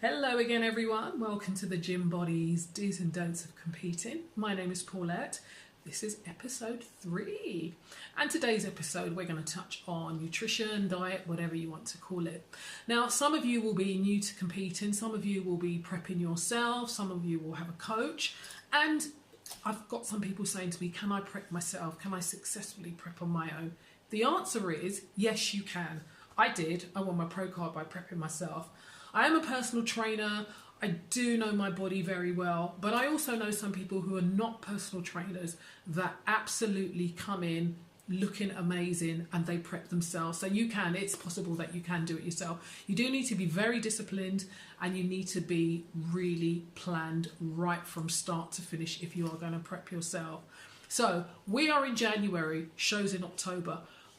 Hello again, everyone. Welcome to the Gym Bodies Do's and Don'ts of Competing. My name is Paulette. This is episode 3. And today's episode, we're going to touch on nutrition, diet, whatever you want to call it. Now, some of you will be new to competing. Some of you will be prepping yourself. Some of you will have a coach. And I've got some people saying to me, can I prep myself? Can I successfully prep on my own? The answer is yes, you can. I did. I won my pro card by prepping myself. I am a personal trainer. I do know my body very well, but I also know some people who are not personal trainers that absolutely come in looking amazing and they prep themselves. So it's possible that you can do it yourself. You do need to be very disciplined and you need to be really planned right from start to finish if you are going to prep yourself. So we are in January, shows in October.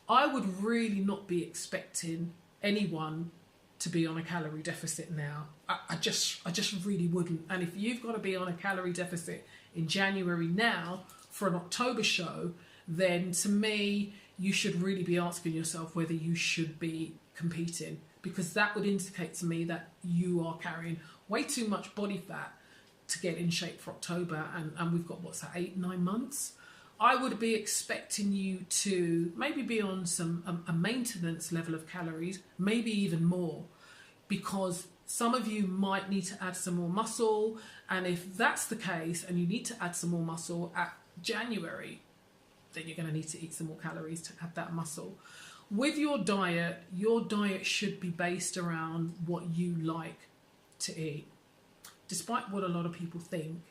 I would really not be expecting anyone to be on a calorie deficit now. I just really wouldn't. And if you've got to be on a calorie deficit in January now for an October show, then to me, you should really be asking yourself whether you should be competing, because that would indicate to me that you are carrying way too much body fat to get in shape for October. And we've got, 8-9 months? I would be expecting you to maybe be on a maintenance level of calories, maybe even more, because some of you might need to add some more muscle. And if that's the case and you need to add some more muscle at January, then you're going to need to eat some more calories to add that muscle. With your diet should be based around what you like to eat. Despite what a lot of people think,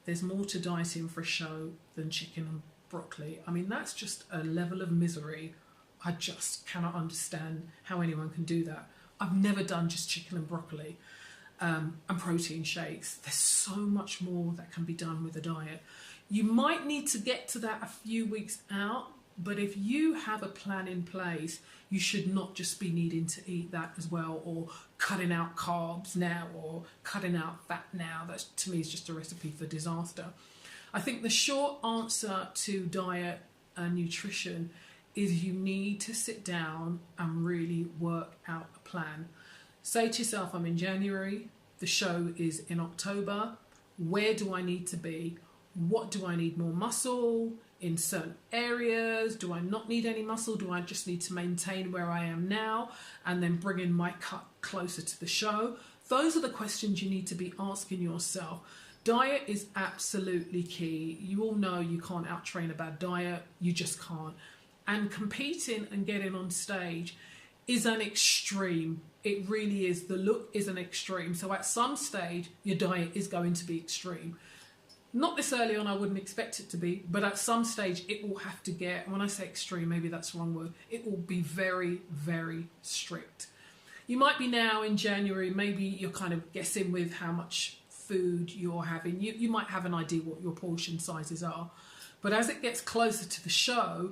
there's more to dieting for a show than chicken and broccoli. I mean, that's just a level of misery. I just cannot understand how anyone can do that. I've never done just chicken and broccoli and protein shakes. There's so much more that can be done with a diet. You might need to get to that a few weeks out, but if you have a plan in place, you should not just be needing to eat that as well, or cutting out carbs now, or cutting out fat now. That to me is just a recipe for disaster. I think the short answer to diet and nutrition is you need to sit down and really work out a plan. Say to yourself, I'm in January, the show is in October. Where do I need to be? What do I need more muscle in certain areas? Do I not need any muscle? Do I just need to maintain where I am now and then bring in my cut closer to the show? Those are the questions you need to be asking yourself. Diet is absolutely key. You all know you can't out-train a bad diet. You just can't. And competing and getting on stage is an extreme. It really is. The look is an extreme. So at some stage, your diet is going to be extreme. Not this early on, I wouldn't expect it to be, but at some stage it will have to get, when I say extreme, maybe that's the wrong word, it will be very, very strict. You might be now in January, maybe you're kind of guessing with how much food you're having. You might have an idea what your portion sizes are, but as it gets closer to the show,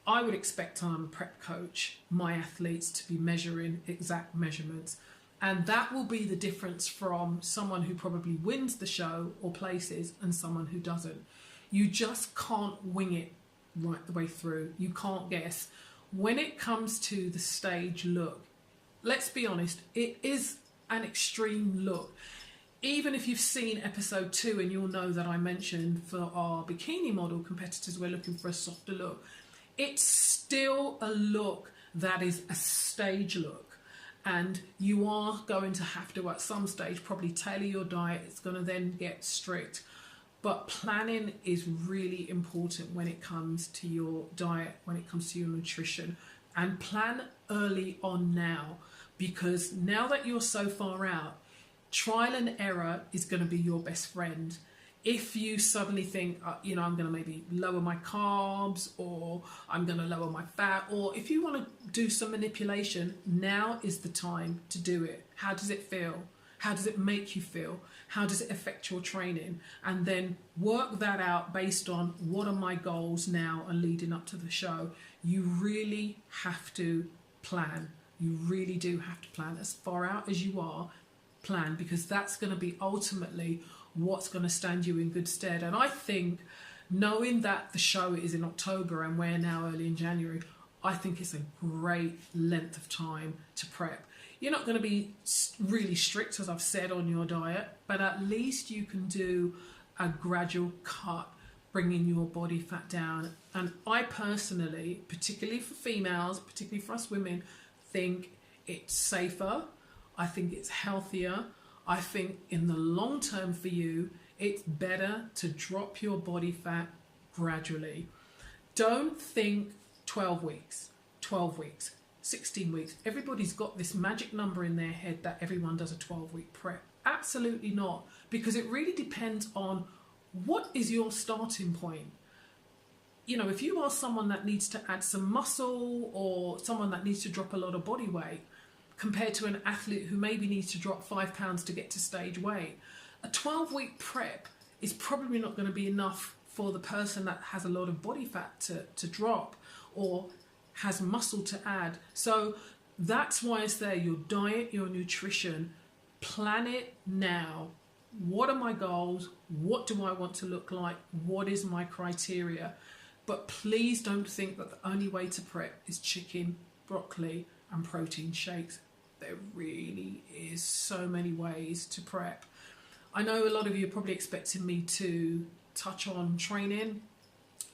I would expect prep coach, my athletes to be measuring exact measurements. And that will be the difference from someone who probably wins the show or places and someone who doesn't. You just can't wing it right the way through. You can't guess. When it comes to the stage look, let's be honest, it is an extreme look. Even if you've seen episode 2 and you'll know that I mentioned for our bikini model competitors, we're looking for a softer look. It's still a look that is a stage look. And you are going to have to, at some stage, probably tailor your diet. It's going to then get strict. But planning is really important when it comes to your diet, when it comes to your nutrition. And plan early on now, because now that you're so far out, trial and error is going to be your best friend. If you suddenly think, I'm going to maybe lower my carbs, or I'm going to lower my fat, or if you want to do some manipulation, now is the time to do it. How does it feel? How does it make you feel? How does it affect your training? And then work that out based on what are my goals now and leading up to the show. You really have to plan. You really do have to plan as far out as you are. Plan, because that's going to be ultimately what's going to stand you in good stead. And I think knowing that the show is in October and we're now early in January, I think it's a great length of time to prep. You're not going to be really strict, as I've said, on your diet, but at least you can do a gradual cut, bringing your body fat down. And I personally, particularly for females, particularly for us women, think it's safer. I think it's healthier. I think in the long term for you, it's better to drop your body fat gradually. Don't think 12 weeks, 12 weeks, 16 weeks. Everybody's got this magic number in their head that everyone does a 12-week prep. Absolutely not, because it really depends on what is your starting point. You know, if you are someone that needs to add some muscle or someone that needs to drop a lot of body weight compared to an athlete who maybe needs to drop 5 pounds to get to stage weight, a 12-week prep is probably not going to be enough for the person that has a lot of body fat to drop or has muscle to add. So that's why it's there. Your diet, your nutrition, plan it now. What are my goals? What do I want to look like? What is my criteria? But please don't think that the only way to prep is chicken, broccoli, and protein shakes. There really is so many ways to prep. I know a lot of you are probably expecting me to touch on training.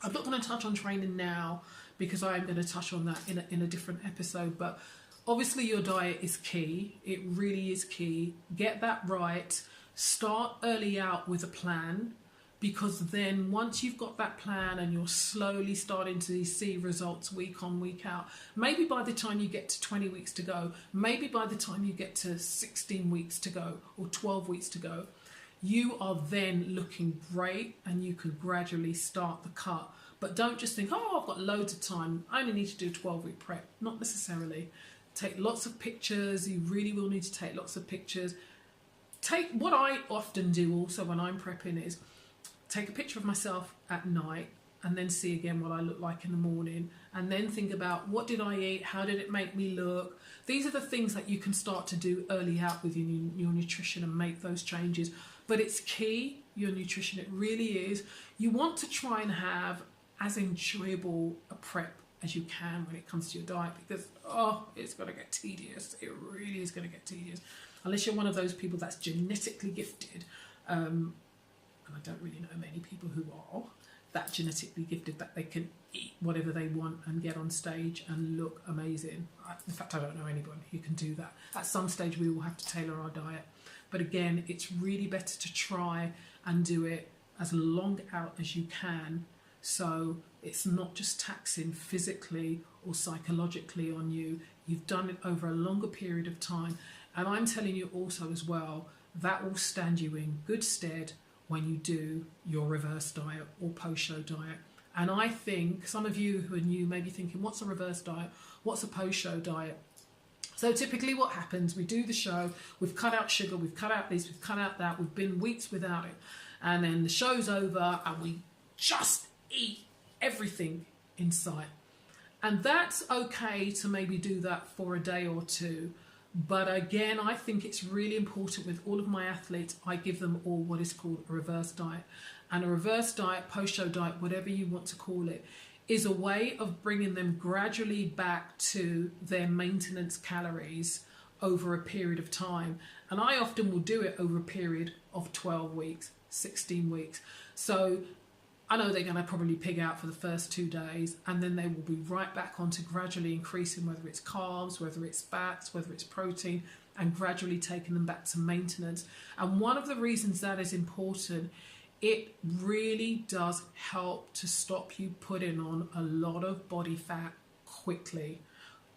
I'm not going to touch on training now because I am going to touch on that in a different episode. But obviously your diet is key. It really is key. Get that right. Start early out with a plan, because then once you've got that plan and you're slowly starting to see results week on, week out, maybe by the time you get to 20 weeks to go, maybe by the time you get to 16 weeks to go or 12 weeks to go, you are then looking great and you can gradually start the cut. But don't just think, oh, I've got loads of time, I only need to do a 12-week prep. Not necessarily. Take lots of pictures. You really will need to take lots of pictures. What I often do also when I'm prepping is take a picture of myself at night and then see again what I look like in the morning, and then think about what did I eat, how did it make me look. These are the things that you can start to do early out with your nutrition and make those changes. But it's key, your nutrition, it really is. You want to try and have as enjoyable a prep as you can when it comes to your diet, because it's going to get tedious. It really is going to get tedious unless you're one of those people that's genetically gifted, and I don't really know many people who are that genetically gifted that they can eat whatever they want and get on stage and look amazing. In fact, I don't know anyone who can do that. At some stage we will have to tailor our diet, but again, it's really better to try and do it as long out as you can, so it's not just taxing physically or psychologically on you. You've done it over a longer period of time, and I'm telling you also as well, that will stand you in good stead when you do your reverse diet or post-show diet. And I think some of you who are new may be thinking, what's a reverse diet? What's a post-show diet? So typically what happens, we do the show, we've cut out sugar, we've cut out this, we've cut out that, we've been weeks without it. And then the show's over and we just eat everything in sight. And that's okay to maybe do that for a day or two. But again, I think it's really important with all of my athletes, I give them all what is called a reverse diet. And a reverse diet, post-show diet, whatever you want to call it, is a way of bringing them gradually back to their maintenance calories over a period of time. And I often will do it over a period of 12 weeks, 16 weeks. So I know they're going to probably pig out for the first 2 days, and then they will be right back onto gradually increasing, whether it's carbs, whether it's fats, whether it's protein, and gradually taking them back to maintenance. And one of the reasons that is important, it really does help to stop you putting on a lot of body fat quickly.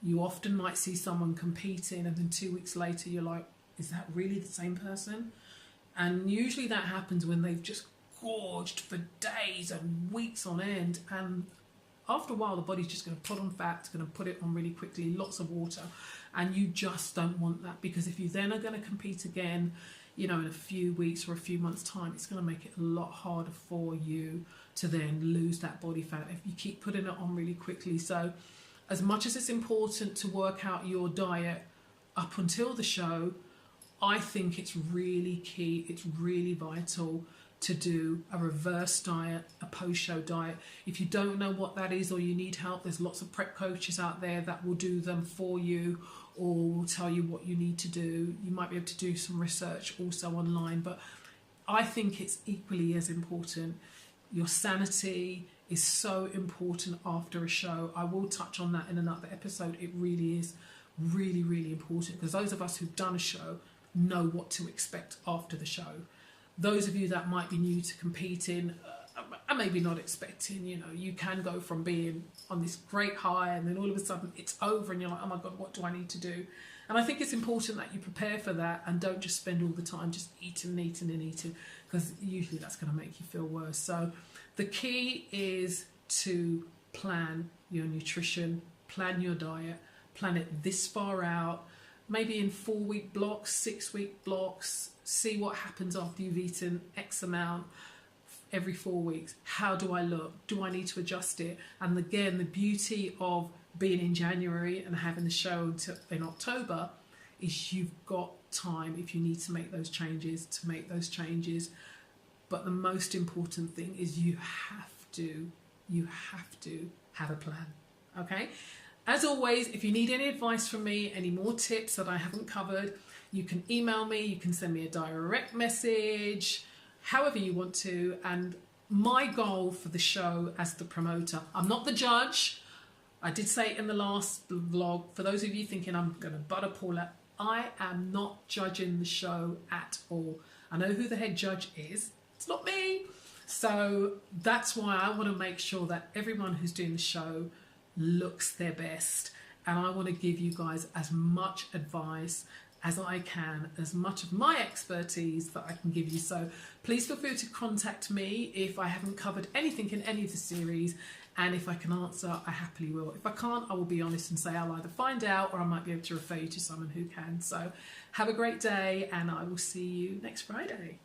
You often might see someone competing and then 2 weeks later you're like, is that really the same person? And usually that happens when they've just gorged for days and weeks on end, and after a while the body's just going to put on fat, it's going to put it on really quickly, lots of water, and you just don't want that, because if you then are going to compete again, you know, in a few weeks or a few months time, it's going to make it a lot harder for you to then lose that body fat if you keep putting it on really quickly. So as much as it's important to work out your diet up until the show, I think it's really key, it's really vital to do a reverse diet, a post-show diet. If you don't know what that is or you need help, there's lots of prep coaches out there that will do them for you, or will tell you what you need to do. You might be able to do some research also online, but I think it's equally as important. Your sanity is so important after a show. I will touch on that in another episode. It really is really, really important, because those of us who've done a show know what to expect after the show. Those of you that might be new to competing are maybe not expecting, you can go from being on this great high and then all of a sudden it's over and you're like, oh my God, what do I need to do? And I think it's important that you prepare for that and don't just spend all the time just eating, because usually that's going to make you feel worse. So the key is to plan your nutrition, plan your diet, plan it this far out, maybe in 4-week blocks, 6-week blocks. See what happens after you've eaten X amount every 4 weeks. How do I look? Do I need to adjust it? And again, the beauty of being in January and having the show in October is you've got time, if you need to make those changes, to make those changes. But the most important thing is you have to have a plan. Okay? As always, if you need any advice from me, any more tips that I haven't covered, you can email me, you can send me a direct message, however you want to. And my goal for the show as the promoter, I'm not the judge. I did say it in the last vlog. For those of you thinking I'm going to butter Paula, I am not judging the show at all. I know who the head judge is. It's not me. So that's why I want to make sure that everyone who's doing the show looks their best. And I want to give you guys as much advice as I can, as much of my expertise that I can give you. So please feel free to contact me if I haven't covered anything in any of the series, and if I can answer, I happily will. If I can't, I will be honest and say I'll either find out or I might be able to refer you to someone who can. So have a great day, and I will see you next Friday.